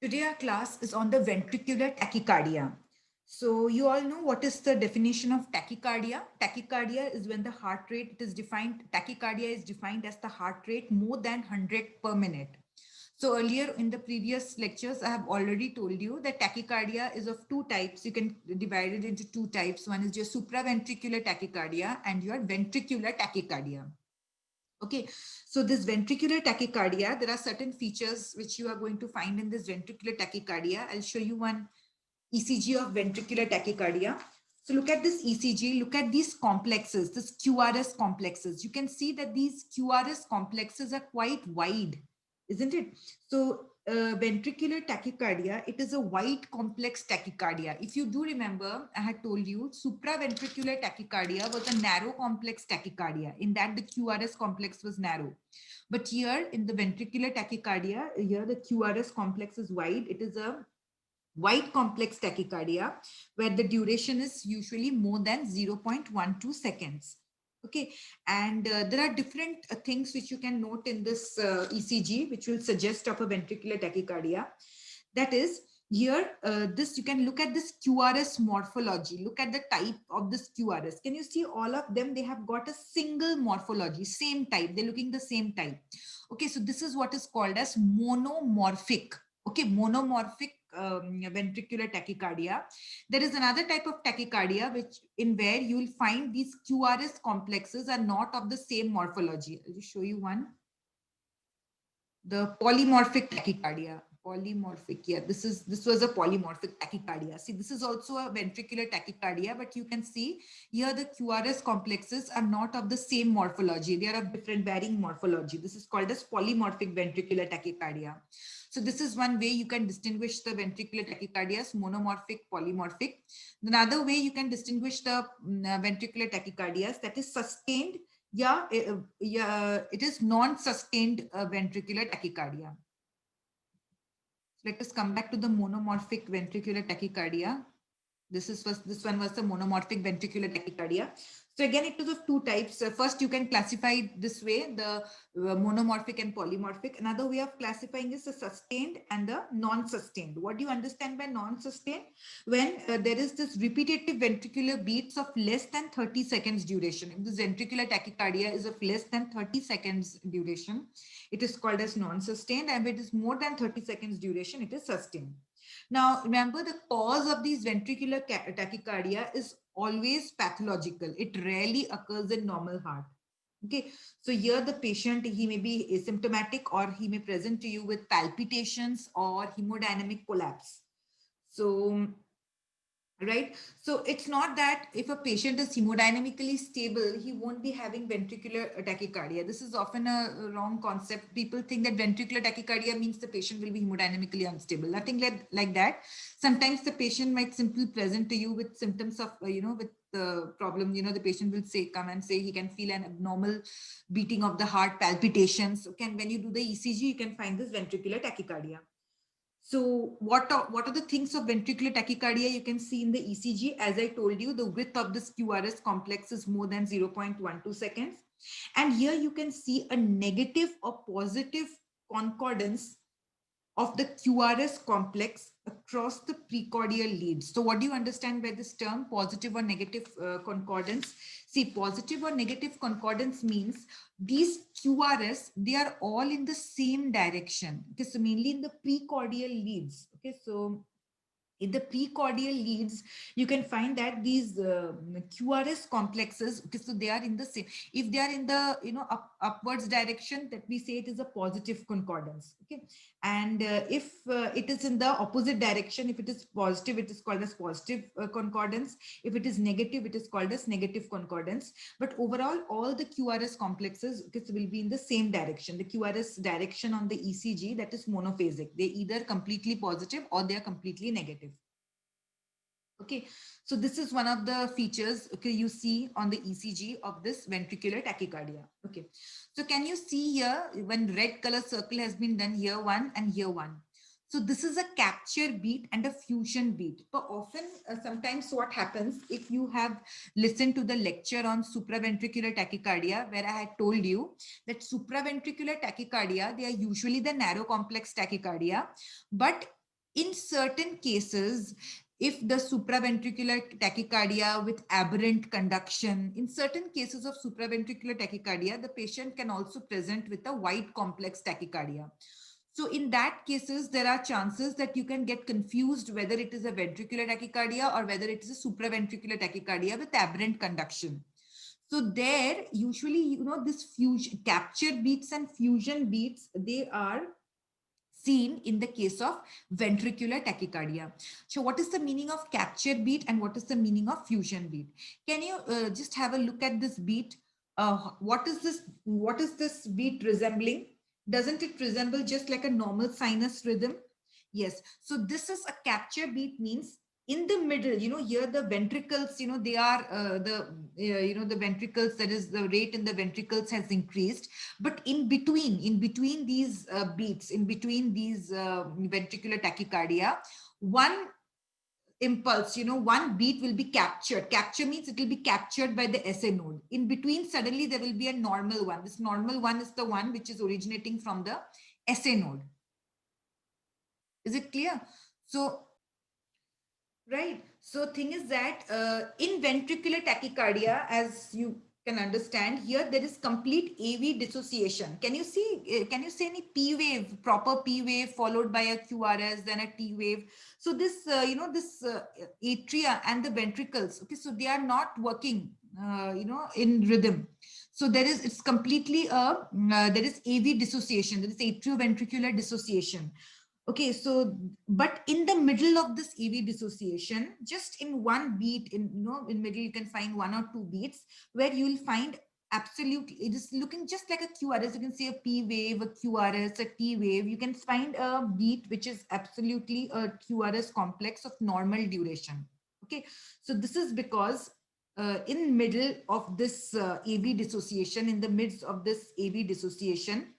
Today our class is on the ventricular tachycardia. So you all know what is the definition of tachycardia. Tachycardia is when the heart rate it is defined. Tachycardia is defined as the heart rate more than 100 per minute. So earlier in the previous lectures, I have already told you that tachycardia is of two types. You can divide it into two types. One is your supraventricular tachycardia and your ventricular tachycardia. Okay, so this ventricular tachycardia, there are certain features which you are going to find in this ventricular tachycardia. I'll show you one ECG of ventricular tachycardia. So look at this ECG, look at these complexes, this QRS complexes. You can see that these QRS complexes are quite wide, isn't it? So ventricular tachycardia, it is a wide complex tachycardia. If you do remember, I had told you supraventricular tachycardia was a narrow complex tachycardia. In that the QRS complex was narrow. But here in the ventricular tachycardia, here the QRS complex is wide. It is a wide complex tachycardia where the duration is usually more than 0.12 seconds. Okay, and there are different things which you can note in this ECG which will suggest of a ventricular tachycardia. That is, here this you can look at this QRS morphology. Look at the type of this QRS. Can you see all of them? They have got a single morphology, same type. They're looking the same type. Okay, so this is what is called as monomorphic. Okay, monomorphic ventricular tachycardia. There is another type of tachycardia which in where you will find these QRS complexes are not of the same morphology. I'll just show you one. The polymorphic tachycardia. Polymorphic, yeah, this was a polymorphic tachycardia. See, this is also a ventricular tachycardia, but you can see here the QRS complexes are not of the same morphology. They are of different varying morphology. This is called as polymorphic ventricular tachycardia. So this is one way you can distinguish the ventricular tachycardias, monomorphic, polymorphic. Another way you can distinguish the ventricular tachycardias, that is sustained. Yeah, it is non-sustained ventricular tachycardia. Let us come back to the monomorphic ventricular tachycardia. This one was the monomorphic ventricular tachycardia. So again, it was of two types. First, you can classify it this way: the monomorphic and polymorphic. Another way of classifying is the sustained and the non-sustained. What do you understand by non-sustained? When there is this repetitive ventricular beats of less than 30 seconds duration. If this ventricular tachycardia is of less than 30 seconds duration, it is called as non-sustained, and if it is more than 30 seconds duration, it is sustained. Now, remember the cause of these ventricular tachycardia is always pathological. It rarely occurs in normal heart. Okay, so here the patient, he may be asymptomatic or he may present to you with palpitations or hemodynamic collapse. So right, so it's not that if a patient is hemodynamically stable he won't be having ventricular tachycardia. This is often a wrong concept. People think that ventricular tachycardia means the patient will be hemodynamically unstable. Nothing like that. Sometimes the patient might simply present to you with symptoms of with the problem. The patient will come and say he can feel an abnormal beating of the heart, palpitations. Okay, and when you do the ECG you can find this ventricular tachycardia. So what are the things of ventricular tachycardia you can see in the ECG? As I told you, the width of this QRS complex is more than 0.12 seconds. And here you can see a negative or positive concordance of the QRS complex across the precordial leads. So what do you understand by this term, positive or negative concordance? See, positive or negative concordance means these QRS, they are all in the same direction. Okay, so mainly in the precordial leads. Okay, so in the precordial leads, you can find that these QRS complexes, okay, so they are in the same. If they are in the upwards direction, that we say it is a positive concordance. Okay, and if it is in the opposite direction, if it is positive, it is called as positive concordance. If it is negative, it is called as negative concordance. But overall, all the QRS complexes, okay, so will be in the same direction. The QRS direction on the ECG, that is monophasic. They either completely positive or they are completely negative. Okay, so this is one of the features, okay, you see on the ECG of this ventricular tachycardia. Okay, so can you see here when red color circle has been done, here one and here one. So this is a capture beat and a fusion beat. So often, sometimes what happens, if you have listened to the lecture on supraventricular tachycardia, where I had told you that supraventricular tachycardia, they are usually the narrow complex tachycardia, but In certain cases, if the supraventricular tachycardia with aberrant conduction, in certain cases of supraventricular tachycardia, the patient can also present with a wide complex tachycardia. So in that cases, there are chances that you can get confused whether it is a ventricular tachycardia or whether it is a supraventricular tachycardia with aberrant conduction. So there, usually, this fusion, capture beats and fusion beats, they are seen in the case of ventricular tachycardia. So what is the meaning of capture beat and what is the meaning of fusion beat? Can you just have a look at this beat? What is this? What is this beat resembling? Doesn't it resemble just like a normal sinus rhythm? Yes. So this is a capture beat, means in the middle, here the ventricles, they are the ventricles, that is the rate in the ventricles has increased. But in between these beats, in between these ventricular tachycardia, one impulse, one beat will be captured. Capture means it will be captured by the SA node. In between, suddenly there will be a normal one. This normal one is the one which is originating from the SA node. Is it clear? So, right. So thing is that in ventricular tachycardia, as you can understand here, there is complete AV dissociation. Can you see, can you see any P wave, proper P wave followed by a QRS, then a T wave? So this, this atria and the ventricles, okay, so they are not working, in rhythm. So it's completely, there is AV dissociation, there is atrioventricular dissociation. Okay, so but in the middle of this AV dissociation, just in one beat, in middle, you can find one or two beats where you will find absolutely, it is looking just like a QRS. You can see a P wave, a QRS, a T wave. You can find a beat which is absolutely a QRS complex of normal duration. Okay, so this is because in middle of this AV dissociation, in the midst of this AV dissociation,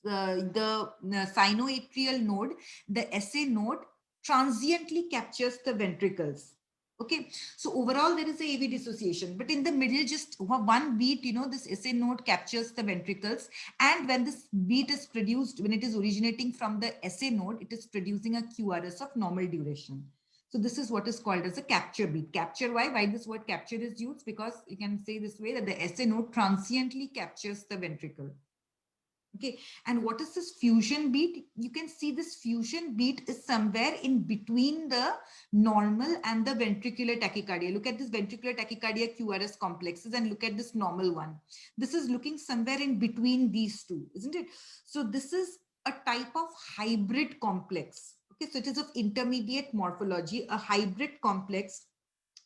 the sinoatrial node, the SA node transiently captures the ventricles. Okay, so overall there is a AV dissociation, but in the middle, just one beat, this SA node captures the ventricles. And when this beat is produced, when it is originating from the SA node, it is producing a QRS of normal duration. So this is what is called as a capture beat. Capture, why this word capture is used? Because you can say this way, that the SA node transiently captures the ventricle. Okay, and what is this fusion beat? You can see this fusion beat is somewhere in between the normal and the ventricular tachycardia. Look at this ventricular tachycardia QRS complexes and look at this normal one. This is looking somewhere in between these two, isn't it? So this is a type of hybrid complex. Okay, so it is of intermediate morphology, a hybrid complex.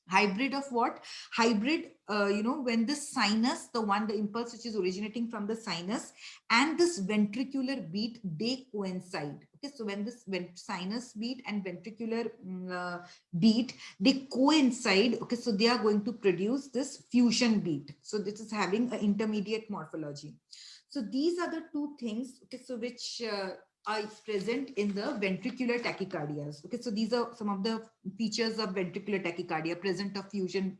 Hybrid of what? Hybrid, when this sinus, the impulse which is originating from the sinus and this ventricular beat, they coincide. Okay, so when sinus beat and ventricular beat, they coincide. Okay, so they are going to produce this fusion beat. So this is having an intermediate morphology. So these are the two things, okay, so which are present in the ventricular tachycardias. Okay, so these are some of the features of ventricular tachycardia: present of fusion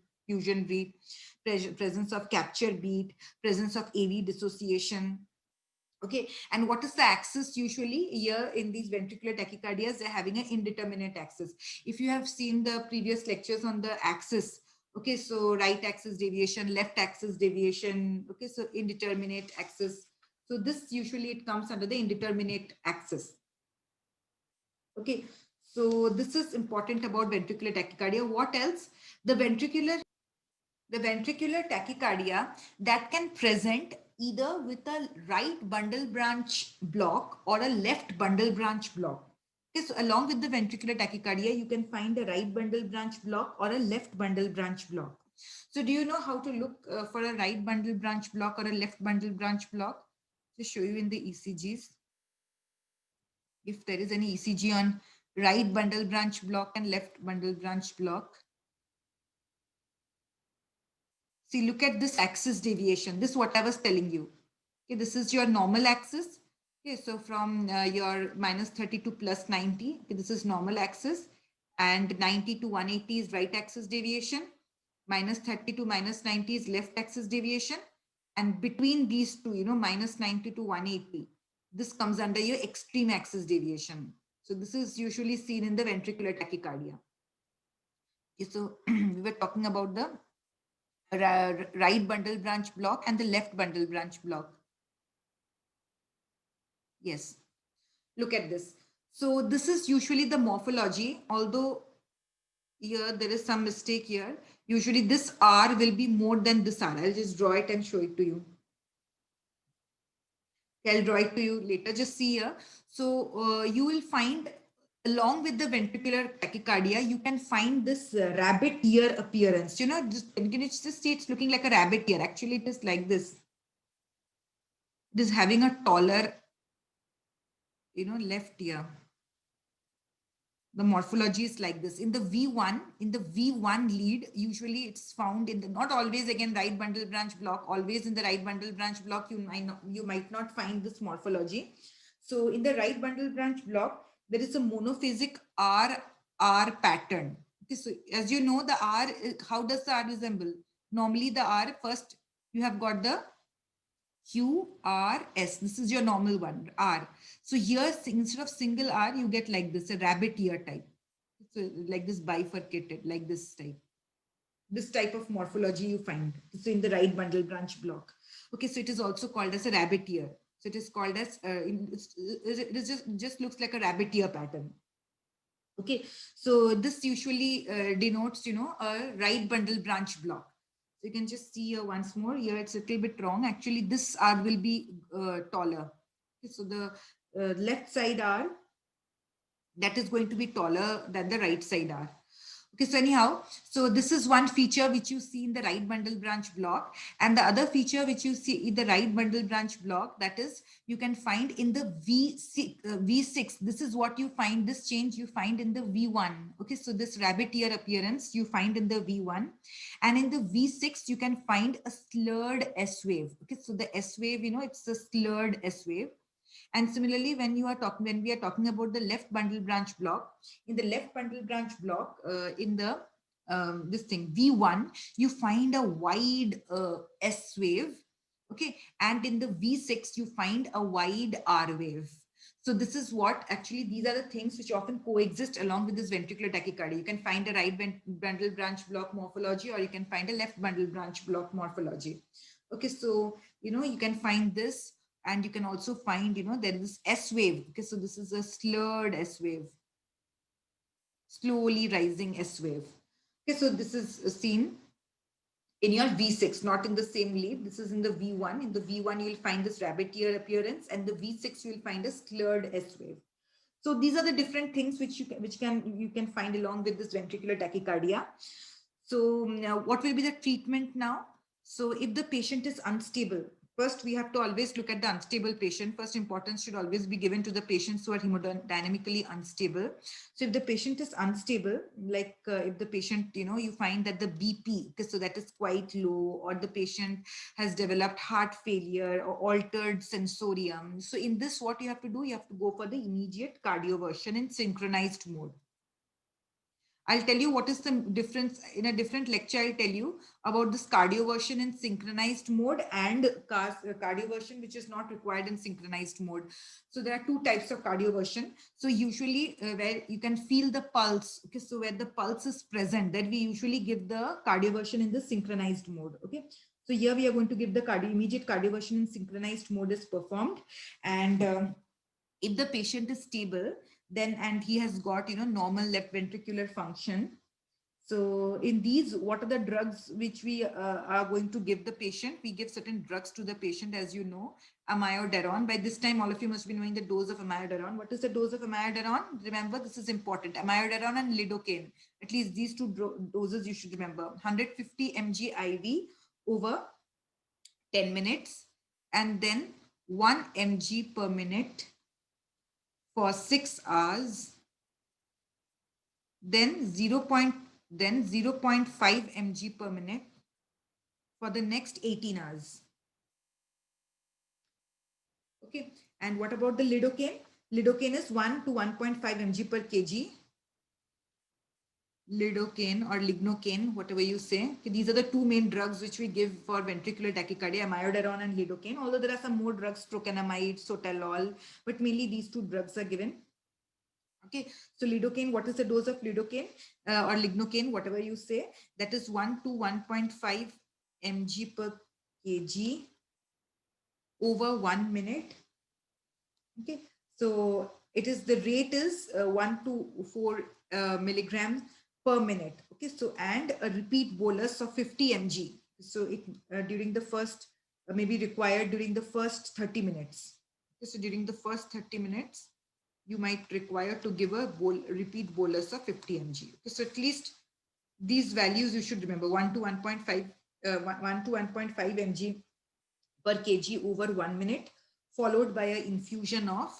beat, presence of capture beat, presence of AV dissociation. Okay, and what is the axis? Usually here in these ventricular tachycardias, they're having an indeterminate axis. If you have seen the previous lectures on the axis, okay, so right axis deviation, left axis deviation, okay, so indeterminate axis. So this usually it comes under the indeterminate axis. Okay, so this is important about ventricular tachycardia. What else? The ventricular tachycardia that can present either with a right bundle branch block or a left bundle branch block. Okay, so along with the ventricular tachycardia, you can find a right bundle branch block or a left bundle branch block. So do you know how to look for a right bundle branch block or a left bundle branch block? Just show you in the ECGs. If there is any ECG on right bundle branch block and left bundle branch block. See, look at this axis deviation. This is what I was telling you. Okay, this is your normal axis. Okay, so from your minus 30 to plus 90, okay, this is normal axis, and 90 to 180 is right axis deviation. Minus 30 to minus 90 is left axis deviation. And between these two, minus 90 to 180, this comes under your extreme axis deviation. So this is usually seen in the ventricular tachycardia. Okay, so we were talking about the right bundle branch block and the left bundle branch block. Yes, look at this. So this is usually the morphology, although here there is some mistake here. Usually this R will be more than this R. I'll just draw it and show it to you. I'll draw it to you later. Just see here. So you will find along with the ventricular tachycardia, you can find this rabbit ear appearance. You know, just can you just see it's looking like a rabbit ear. Actually, it is like this. It is having a taller, you know, left ear. The morphology is like this. In the V1 lead, usually it's found in the, not always again right bundle branch block, always in the right bundle branch block, you might not find this morphology. So in the right bundle branch block, there is a monophasic R pattern. Okay, so as you know, the R, how does the R resemble? Normally the R, first you have got the QRS. This is your normal one, R. So here, instead of single R, you get like this, a rabbit ear type. So like this bifurcated, like this type. This type of morphology you find. So in the right bundle branch block. Okay, so it is also called as a rabbit ear. So it is called as, it is just looks like a rabbit ear pattern. Okay, so this usually denotes, you know, a right bundle branch block. So you can just see here once more. Here it's a little bit wrong. Actually, this R will be taller. Okay, so the left side R, that is going to be taller than the right side R. Okay, so anyhow, so this is one feature which you see in the right bundle branch block. And the other feature which you see in the right bundle branch block, that is, you can find in the V6. This is what you find, this change you find in the V1. Okay, so this rabbit ear appearance you find in the V1. And in the V6, you can find a slurred S wave. Okay, so the S wave, you know, it's a slurred S wave. And similarly, when we are talking about the left bundle branch block, in the left bundle branch block, in the this thing V1, you find a wide S wave, okay, and in the V6 you find a wide R wave. So this is what actually, these are the things which often coexist along with this ventricular tachycardia. You can find a right bundle branch block morphology, or you can find a left bundle branch block morphology. Okay, so you know, you can find this, and you can also find, you know, there is this S wave. Okay, so this is a slurred S wave, slowly rising S wave. Okay, so this is seen in your V6, not in the same lead. This is in the V1. In the V1, you will find this rabbit ear appearance, and the V6 you will find a slurred S wave. So these are the different things which you can find along with this ventricular tachycardia. So now what will be the treatment now? So if the patient is unstable, first we have to always look at the unstable patient. First importance should always be given to the patients who are hemodynamically unstable. So if the patient is unstable, like if the patient, you know, you find that the BP, okay, so that is quite low, or the patient has developed heart failure or altered sensorium. So in this, what you have to do, you have to go for the immediate cardioversion in synchronized mode. I'll tell you what is the difference in a different lecture. I'll tell you about this cardioversion in synchronized mode and cardioversion which is not required in synchronized mode. So there are two types of cardioversion. So usually where you can feel the pulse. Okay, so where the pulse is present, that we usually give the cardioversion in the synchronized mode. Okay, so here we are going to give the immediate cardioversion in synchronized mode is performed, and if the patient is stable, then, and he has got, you know, normal left ventricular function. So in these, what are the drugs which we are going to give the patient? We give certain drugs to the patient, as you know, amiodarone. By this time, all of you must be knowing the dose of amiodarone. What is the dose of amiodarone? Remember, this is important. Amiodarone and lidocaine. At least these two doses you should remember. 150 mg IV over 10 minutes, and then 1 mg per minute for 6 hours, then 0.5 mg per minute for the next 18 hours. Okay, and what about the lidocaine? Lidocaine is 1 to 1.5 mg per kg. Lidocaine or lignocaine, whatever you say. Okay, these are the two main drugs which we give for ventricular tachycardia, amiodarone and lidocaine. Although there are some more drugs, procainamide, sotalol, but mainly these two drugs are given. Okay, so lidocaine, what is the dose of lidocaine or lignocaine, whatever you say, that is 1 to 1.5 mg per kg over 1 minute. Okay, so it is, the rate is 1 to 4 milligrams per minute. Okay, so and a repeat bolus of 50 mg. So it during the first maybe required during the first 30 minutes. Okay, so during the first 30 minutes, you might require to give a repeat bolus of 50 mg. Okay, so at least these values you should remember: 1 to 1.5 1 to 1.5 mg per kg over 1 minute, followed by an infusion of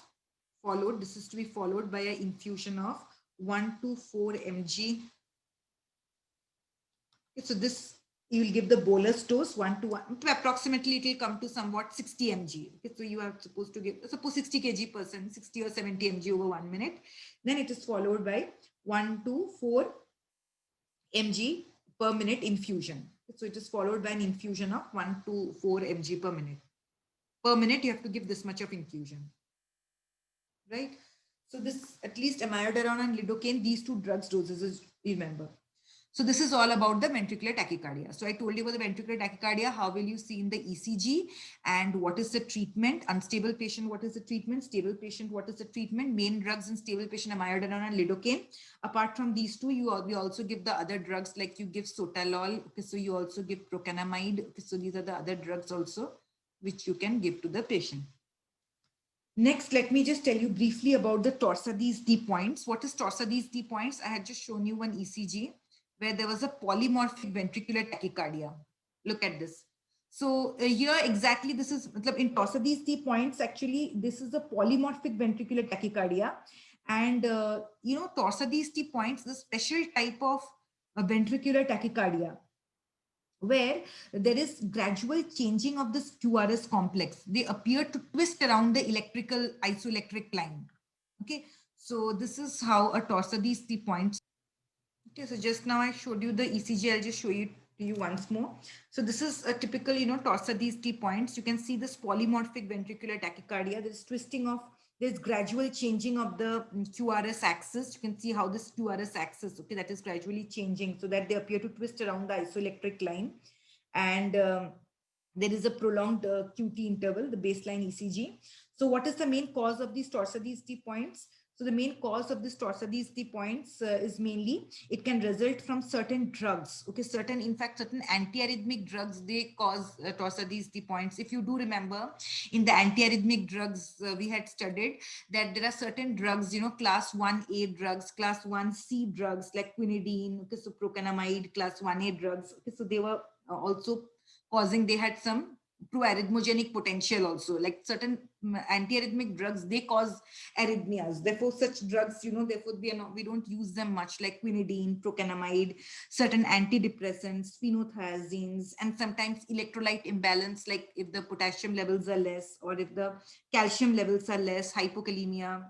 this is to be followed by an infusion of 1 to 4 mg. Okay, so this you will give the bolus dose 1 to 1, approximately it will come to somewhat 60 mg. Okay, so you are supposed to give, suppose 60 kg person, 60 or 70 mg over 1 minute. Then it is followed by 1 to 4 mg per minute infusion. So it is followed by an infusion of 1 to 4 mg per minute. Per minute, you have to give this much of infusion, right? So this, at least amiodarone and lidocaine, these two drugs doses, remember. So this is all about the ventricular tachycardia. So I told you about the ventricular tachycardia. How will you see in the ECG, and what is the treatment? Unstable patient, what is the treatment? Stable patient, what is the treatment? Main drugs in stable patient, amiodarone and lidocaine. Apart from these two, we also give the other drugs, like you give sotalol. Okay, so you also give procanamide. Okay, so these are the other drugs also which you can give to the patient. Next, let me just tell you briefly about the Torsades D points. What is Torsades D points? I had just shown you one ECG where there was a polymorphic ventricular tachycardia. Look at this. So here exactly this is in Torsades D points, actually this is a polymorphic ventricular tachycardia. And Torsades D points, the special type of ventricular tachycardia where there is gradual changing of this QRS complex. They appear to twist around the electrical isoelectric line. Okay, so this is how a Torsades T points. Okay, so just now I showed you the ECG. I'll just show you to you once more. So this is a typical, Torsades T points. You can see this polymorphic ventricular tachycardia. There's twisting of, there's gradual changing of the QRS axis. You can see how this QRS axis, okay, that is gradually changing so that they appear to twist around the isoelectric line. And there is a prolonged QT interval, the baseline ECG. So what is the main cause of these Torsades T points? So the main cause of this Torsades T points is mainly, it can result from certain drugs. Okay, in fact, certain antiarrhythmic drugs, they cause Torsades T points. If you do remember, in the antiarrhythmic drugs, we had studied that there are certain drugs, class 1A drugs, class 1C drugs like quinidine, okay, so procanamide, class 1A drugs. Okay, so they were also causing, they had some proarrhythmogenic potential also, like certain antiarrhythmic drugs, they cause arrhythmias. Therefore such drugs, therefore we don't use them much, like quinidine, procanamide, certain antidepressants, phenothiazines, and sometimes electrolyte imbalance, like if the potassium levels are less or if the calcium levels are less, hypokalemia,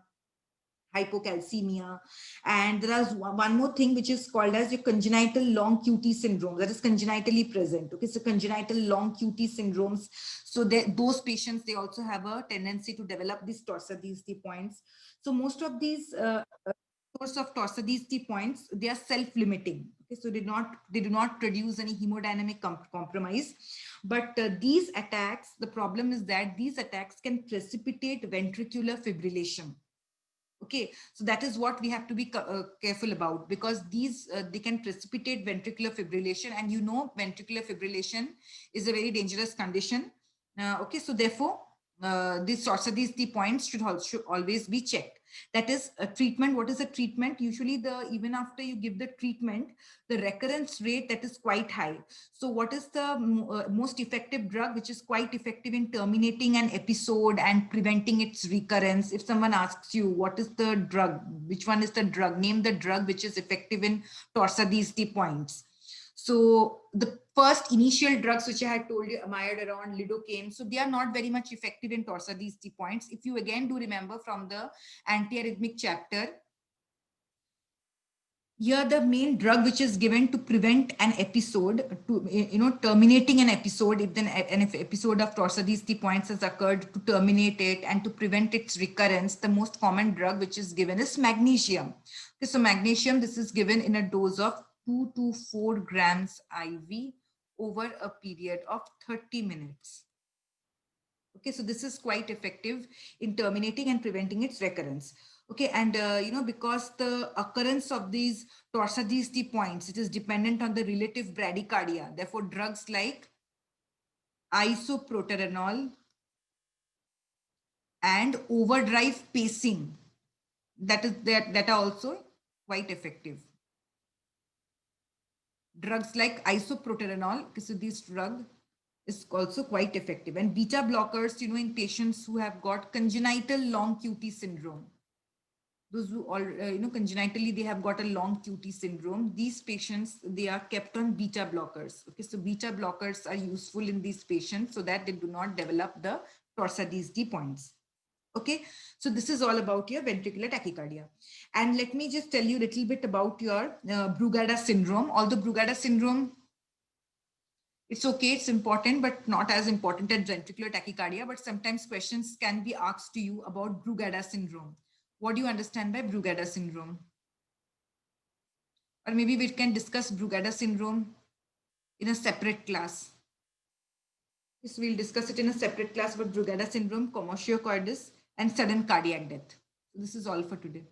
hypocalcemia. And there is one more thing which is called as your congenital long QT syndrome, that is congenitally present. Okay, so congenital long QT syndromes, so those patients, they also have a tendency to develop these Torsades T points. So most of these source of Torsades T points, they are self-limiting. Okay, so they do not produce any hemodynamic compromise. But these attacks, the problem is that these attacks can precipitate ventricular fibrillation. Okay, so that is what we have to be careful about, because these they can precipitate ventricular fibrillation, and ventricular fibrillation is a very dangerous condition. Okay, so therefore these Torsades T points should always be checked. That is a treatment. What is a treatment? Usually even after you give the treatment, the recurrence rate, that is quite high. So what is the most effective drug which is quite effective in terminating an episode and preventing its recurrence? If someone asks you what is the drug, which one is the drug, name the drug which is effective in Torsades T points. So the first initial drugs which I had told you, amiodarone, lidocaine, so they are not very much effective in Torsades T points. If you again do remember from the antiarrhythmic chapter, Here the main drug which is given to prevent an episode, to terminating an episode, if then an episode of Torsades de Pointes has occurred, to terminate it and to prevent its recurrence, the most common drug which is given is magnesium. Okay, so magnesium, this is given in a dose of 2 to 4 grams IV over a period of 30 minutes. Okay, so this is quite effective in terminating and preventing its recurrence. Okay, and because the occurrence of these Torsades de Pointes, it is dependent on the relative bradycardia. Therefore, drugs like isoproterenol and overdrive pacing, that are also quite effective. Drugs like isoproterenol, so this drug is also quite effective. And beta blockers, in patients who have got congenital long QT syndrome, those who all congenitally they have got a long QT syndrome, these patients, they are kept on beta blockers. Okay, so beta blockers are useful in these patients so that they do not develop the Torsades de Pointes. Okay, so this is all about your ventricular tachycardia. And let me just tell you a little bit about your Brugada syndrome. Although Brugada syndrome, it's okay, it's important, but not as important as ventricular tachycardia. But sometimes questions can be asked to you about Brugada syndrome. What do you understand by Brugada syndrome? Or maybe we can discuss Brugada syndrome in a separate class. Yes, we'll discuss it in a separate class about Brugada syndrome, commotio cordis, and sudden cardiac death. So this is all for today.